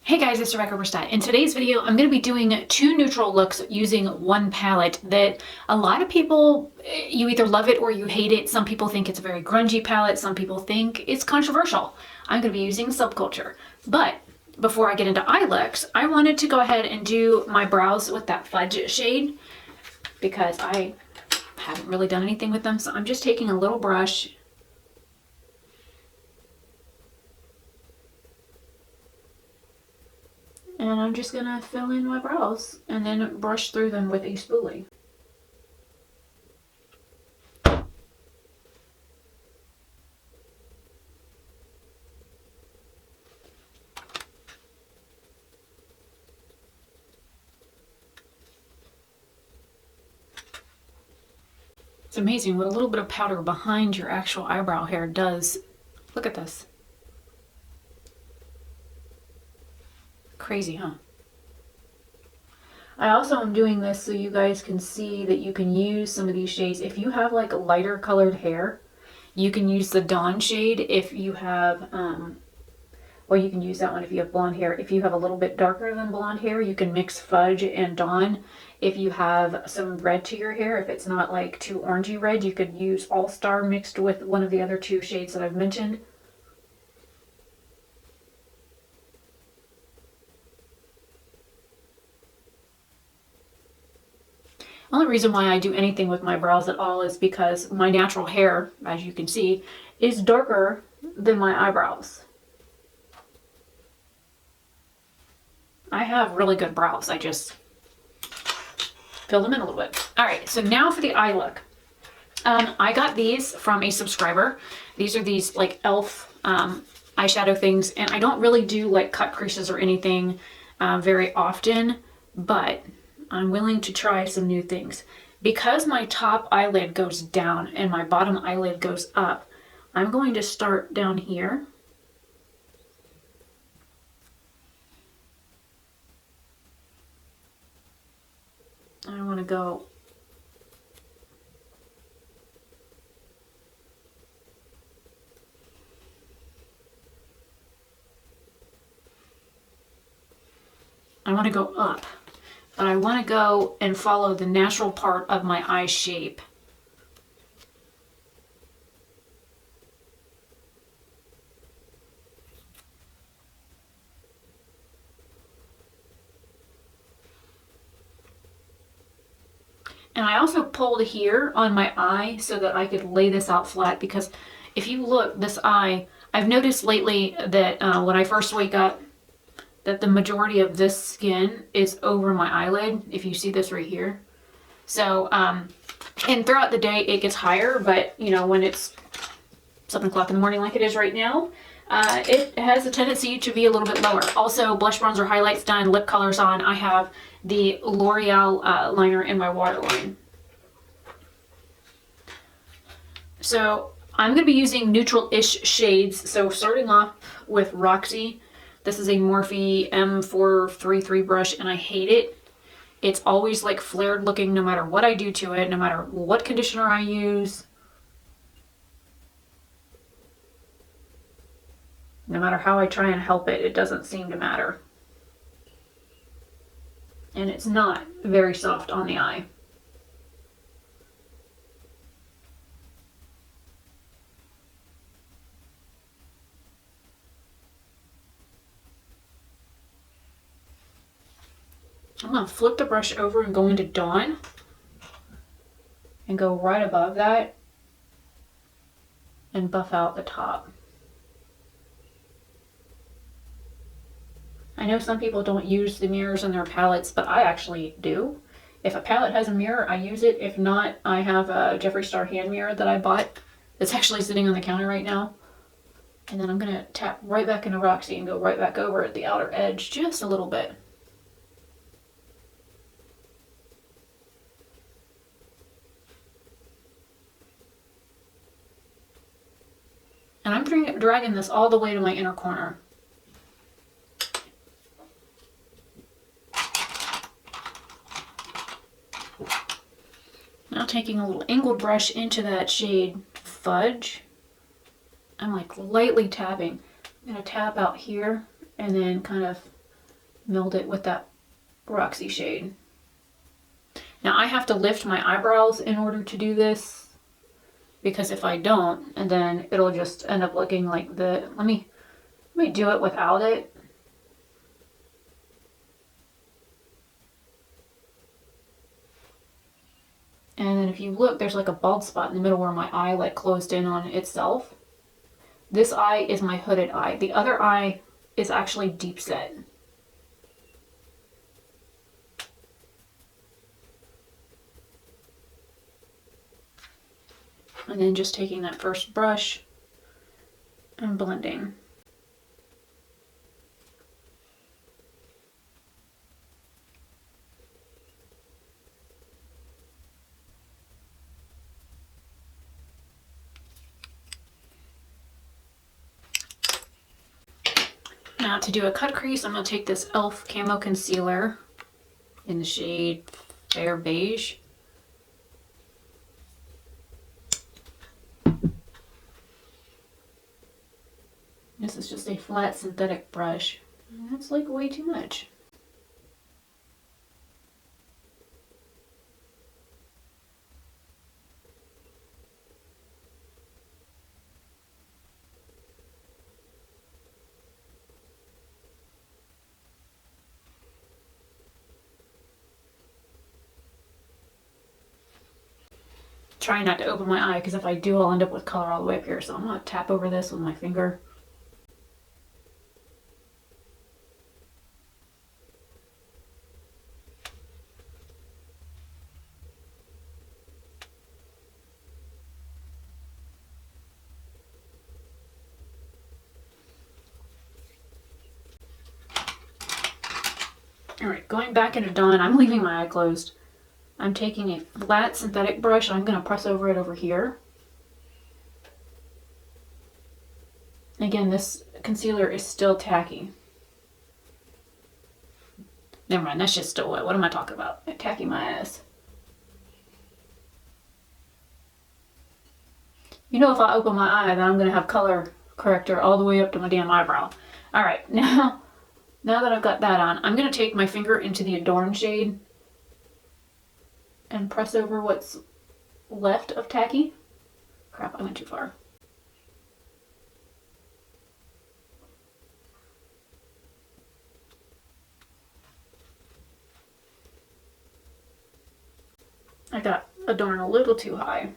Hey guys, it's Rebecca Oberstadt. In today's video, I'm going to be doing two neutral looks using one palette that a lot of people, you either love it or you hate it. Some people think it's a very grungy palette. Some people think it's controversial. I'm going to be using Subculture. But before I get into eye looks, I wanted to go ahead and do my brows with that Fudge shade because I haven't really done anything with them. So I'm just taking a little brush and I'm just going to fill in my brows and then brush through them with a spoolie. It's amazing what a little bit of powder behind your actual eyebrow hair does. Look at this. Crazy, huh? I also am doing this so you guys can see that you can use some of these shades. If you have like lighter colored hair, you can use the Dawn shade if you have, or you can use that one if you have blonde hair. If you have a little bit darker than blonde hair, you can mix Fudge and Dawn. If you have some red to your hair, if it's not like too orangey red, you could use All Star mixed with one of the other two shades that I've mentioned. The only reason why I do anything with my brows at all is because my natural hair, as you can see, is darker than my eyebrows. I have really good brows. I just fill them in a little bit. All right, so now for the eye look. I got these from a subscriber. These are these like e.l.f. Eyeshadow things, and I don't really do like cut creases or anything very often, but I'm willing to try some new things. Because my top eyelid goes down and my bottom eyelid goes up, I'm going to start down here. I want to go up. But I want to go and follow the natural part of my eye shape. And I also pulled here on my eye so that I could lay this out flat, because if you look, this eye, I've noticed lately that when I first wake up, that the majority of this skin is over my eyelid, if you see this right here. So, and throughout the day it gets higher, but you know, when it's 7 o'clock in the morning like it is right now, it has a tendency to be a little bit lower. Also, blush, bronzer, highlights done, lip colors on. I have the L'Oreal liner in my waterline. So I'm going to be using neutral-ish shades. So starting off with Roxy. This is a Morphe M433 brush, and I hate it. It's always like flared looking no matter what I do to it, no matter what conditioner I use. No matter how I try and help it, it doesn't seem to matter. And it's not very soft on the eye. I'm going to flip the brush over and go into Dawn and go right above that and buff out the top. I know some people don't use the mirrors in their palettes, but I actually do. If a palette has a mirror, I use it. If not, I have a Jeffree Star hand mirror that I bought that's actually sitting on the counter right now. And then I'm going to tap right back into Roxy and go right back over at the outer edge just a little bit. And I'm dragging this all the way to my inner corner. Now taking a little angled brush into that shade Fudge, I'm like lightly tapping. I'm going to tap out here and then kind of milled it with that Roxy shade. Now I have to lift my eyebrows in order to do this, because if I don't, and then it'll just end up looking like the, let me do it without it. And then if you look, there's like a bald spot in the middle where my eye like closed in on itself. This eye is my hooded eye. The other eye is actually deep set. And then just taking that first brush and blending. Now to do a cut crease, I'm going to take this e.l.f. Camo Concealer in the shade Fair Beige. This is just a flat synthetic brush. That's like way too much. Trying not to open my eye, because if I do, I'll end up with color all the way up here. So I'm going to tap over this with my finger. Alright, going back into Dawn, I'm leaving my eye closed. I'm taking a flat synthetic brush and I'm going to press over it over here. Again, this concealer is still tacky. Never mind, that's just still wet. What am I talking about? Tacky my ass. You know, if I open my eye, then I'm going to have color corrector all the way up to my damn eyebrow. Alright, now that I've got that on, I'm going to take my finger into the Adorn shade and press over what's left of tacky. Crap, I went too far. I got Adorn a little too high.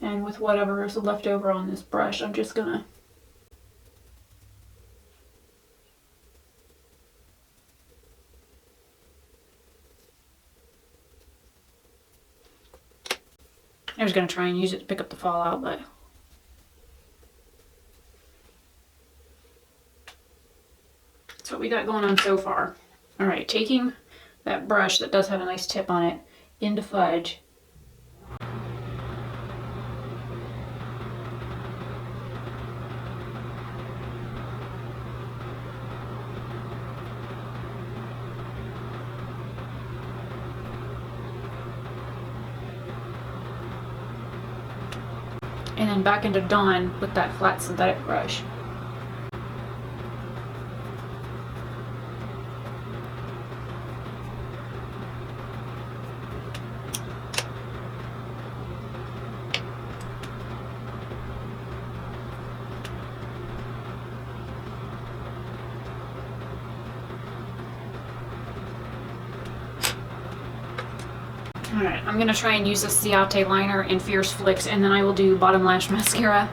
And with whatever is left over on this brush, I'm just gonna try and use it to pick up the fallout, but that's what we got going on so far. Alright, taking that brush that does have a nice tip on it into Fudge. And then back into Dawn with that flat synthetic brush. Alright, I'm going to try and use the Ciate liner and Fierce Flicks, and then I will do Bottom Lash Mascara.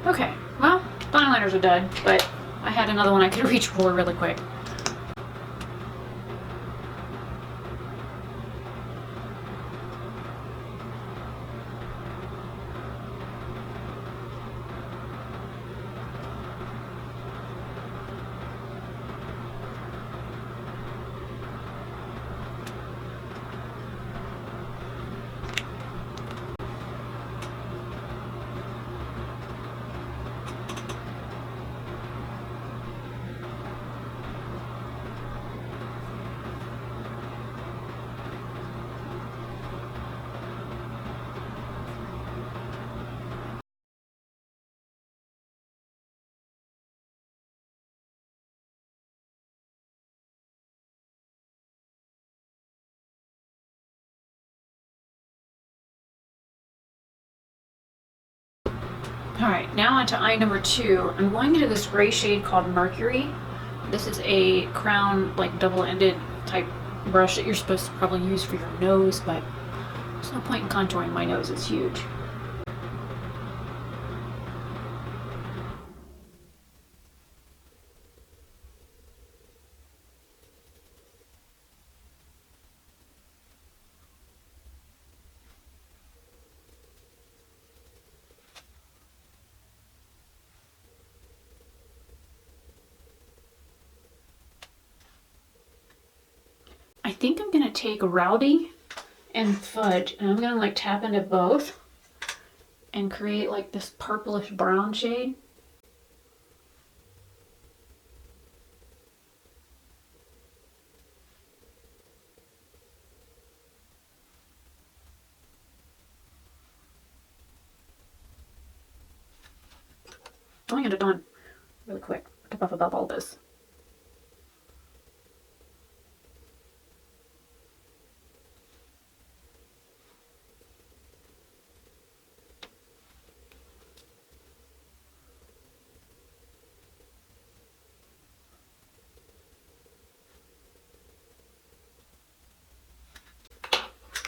Okay, well, fine liners are done, but I had another one I could reach for really quick. Alright, now on to eye number 2. I'm going into this gray shade called Mercury. This is a crown, like double-ended type brush that you're supposed to probably use for your nose, but there's no point in contouring my nose, it's huge. I think I'm gonna take Rowdy and Fudge, and I'm gonna like tap into both and create like this purplish brown shade. Going into Dawn really quick to buff up all this.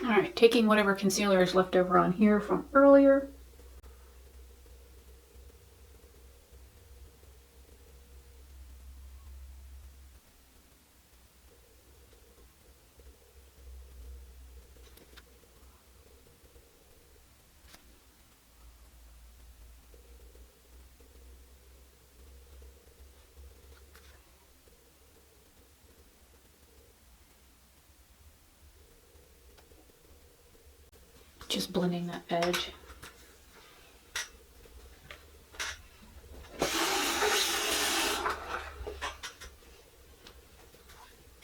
Alright, taking whatever concealer is left over on here from earlier. Just blending that edge.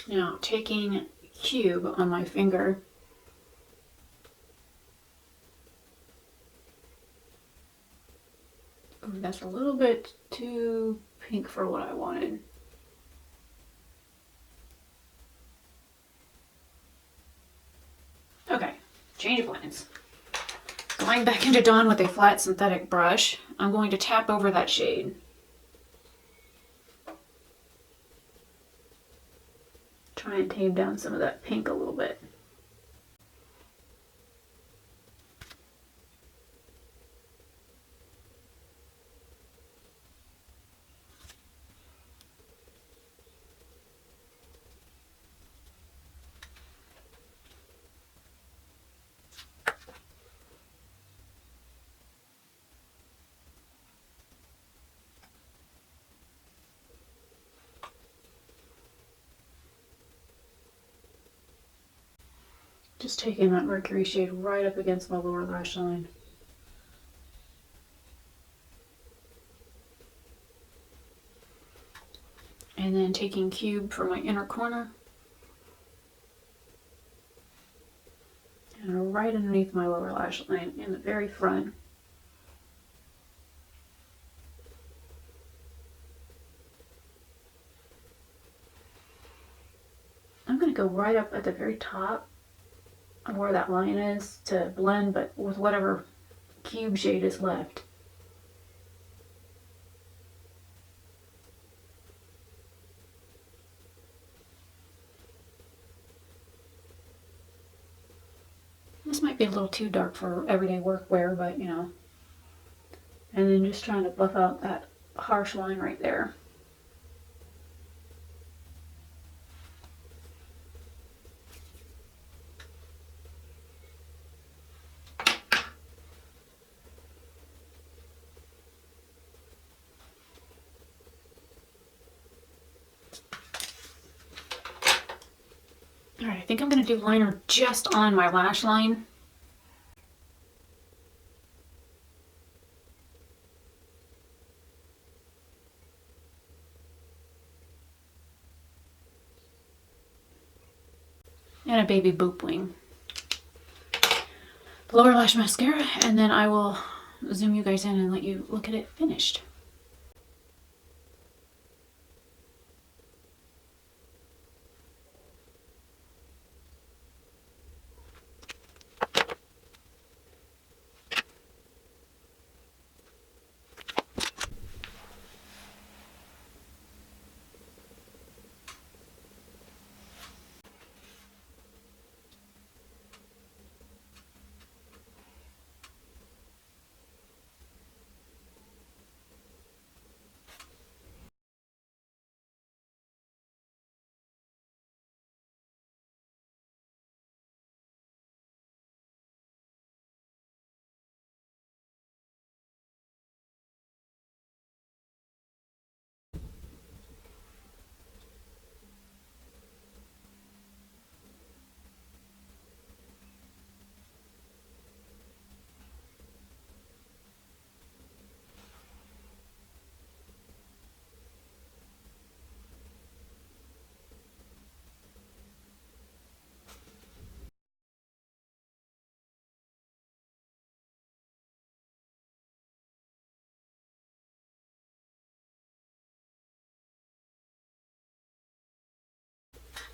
Now taking Cube on my finger. Ooh, that's a little bit too pink for what I wanted. Okay, change of plans. Going back into Dawn with a flat synthetic brush, I'm going to tap over that shade. Try and tame down some of that pink a little bit. Just taking that Mercury shade right up against my lower lash line. And then taking Cube for my inner corner. And right underneath my lower lash line in the very front. I'm going to go right up at the very top of where that line is to blend, but with whatever Cube shade is left. This might be a little too dark for everyday workwear, but you know. And then just trying to buff out that harsh line right there. All right, I think I'm going to do liner just on my lash line. And a baby boop wing. Lower lash mascara, and then I will zoom you guys in and let you look at it finished.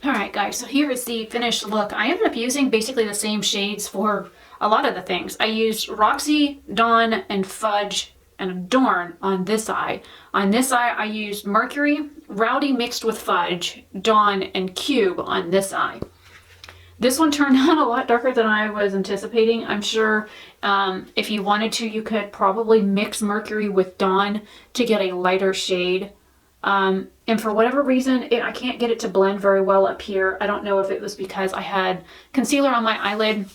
Alright guys, so here is the finished look. I ended up using basically the same shades for a lot of the things. I used Roxy, Dawn, and Fudge, and Adorn on this eye. On this eye, I used Mercury, Rowdy mixed with Fudge, Dawn, and Cube on this eye. This one turned out a lot darker than I was anticipating. I'm sure if you wanted to, you could probably mix Mercury with Dawn to get a lighter shade. And for whatever reason, I can't get it to blend very well up here. I don't know if it was because I had concealer on my eyelid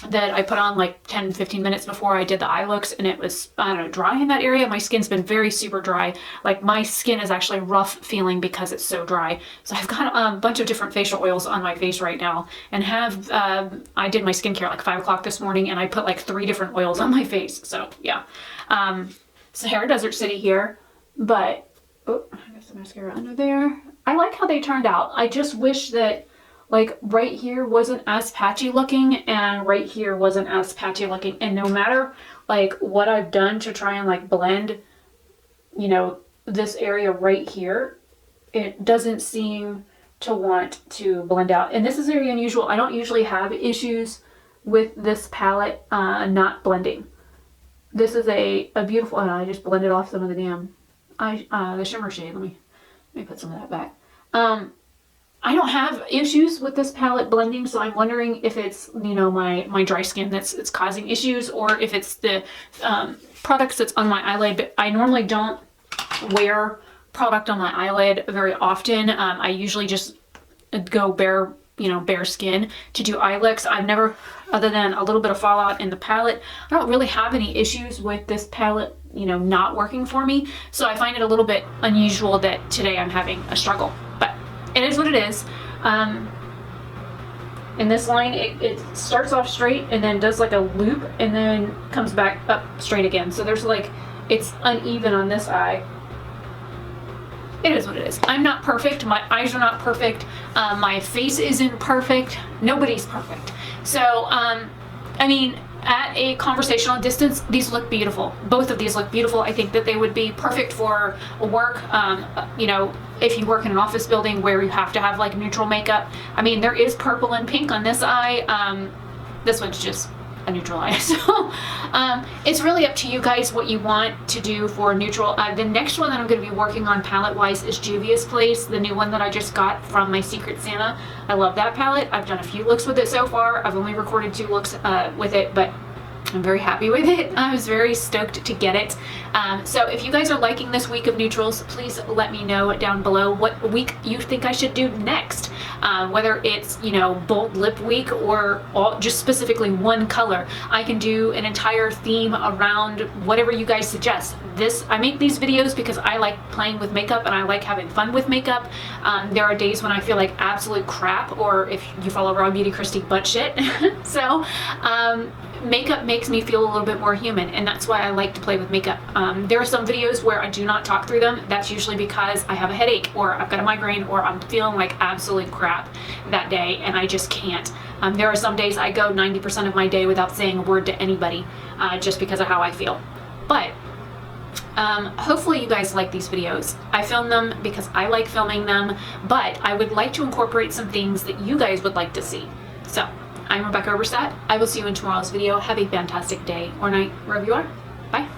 that I put on like 10-15 minutes before I did the eye looks, and it was, I don't know, dry in that area. My skin's been very super dry. Like my skin is actually rough feeling because it's so dry. So I've got a bunch of different facial oils on my face right now, and I did my skincare like 5 o'clock this morning, and I put like 3 different oils on my face. So yeah, Sahara Desert City here, but oh, I got some mascara under there. I like how they turned out. I just wish that like right here wasn't as patchy looking and right here wasn't as patchy looking. And no matter like what I've done to try and like blend, you know, this area right here, it doesn't seem to want to blend out. And this is very unusual. I don't usually have issues with this palette not blending. This is a beautiful, I just blended off some of the damn the shimmer shade. Let me put some of that back. I don't have issues with this palette blending, so I'm wondering if it's, you know, my dry skin that's causing issues, or if it's the products that's on my eyelid. But I normally don't wear product on my eyelid very often. I usually just go bare skin to do eye looks. I've never, other than a little bit of fallout in the palette, I don't really have any issues with this palette, you know, not working for me. So I find it a little bit unusual that today I'm having a struggle, but it is what it is. In this line, it starts off straight and then does like a loop and then comes back up straight again. So there's like, it's uneven on this eye. It is what it is. I'm not perfect. My eyes are not perfect. My face isn't perfect. Nobody's perfect. So, I mean, at a conversational distance, these look beautiful. Both of these look beautiful. I think that they would be perfect for work. You know, if you work in an office building where you have to have like neutral makeup. I mean, there is purple and pink on this eye. This one's just a neutral eye. So it's really up to you guys what you want to do for neutral. The next one that I'm going to be working on palette wise is Juvia's Place, the new one that I just got from my Secret Santa. I love that palette. I've done a few looks with it so far. I've only recorded 2 looks with it, but I'm very happy with it. I was very stoked to get it. So if you guys are liking this week of neutrals, please let me know down below what week you think I should do next. Whether it's, you know, bold lip week or just specifically one color. I can do an entire theme around whatever you guys suggest. I make these videos because I like playing with makeup and I like having fun with makeup. There are days when I feel like absolute crap, or if you follow Raw Beauty Christy, butt shit. So makeup makes me feel a little bit more human, and that's why I like to play with makeup. There are some videos where I do not talk through them. That's usually because I have a headache, or I've got a migraine, or I'm feeling like absolute crap that day and I just can't. There are some days I go 90% of my day without saying a word to anybody, just because of how I feel. But hopefully you guys like these videos. I film them because I like filming them, but I would like to incorporate some things that you guys would like to see. So I'm Rebecca Oberstadt. I will see you in tomorrow's video. Have a fantastic day or night, wherever you are. Bye.